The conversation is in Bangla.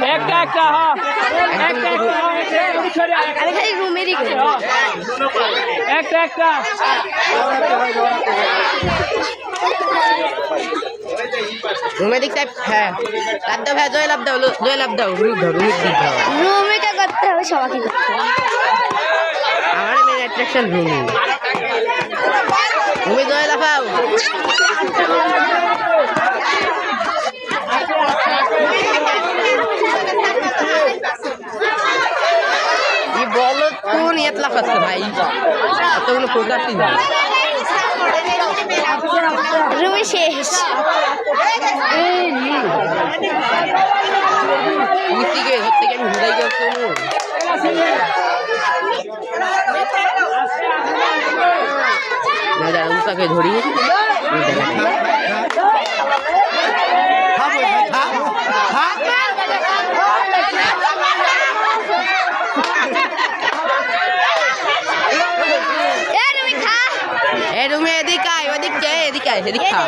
একটা একটা একটা আমি খালি রুমেরই করি একটা একটা রুমে দিক টাইপ হ্যাঁ লাভ দাও হ্যাঁ জয় লাভ দাও রুমিক দিক দাও রুমিটা করতে হবে সবাইকে করতে হবে আমার মেন অ্যাট্রাকশন রুমি জয় লাফাও বলো কোন ইয়েত লাফাচ্ছে ভাই এতগুলো প্রকাশই হয় রুমি শেষ নিচে ধরতে গিয়ে আমি হুদাই করছো না উপাকে ধরি রুমে এদিকে আয় ওদিকে এদিকে খা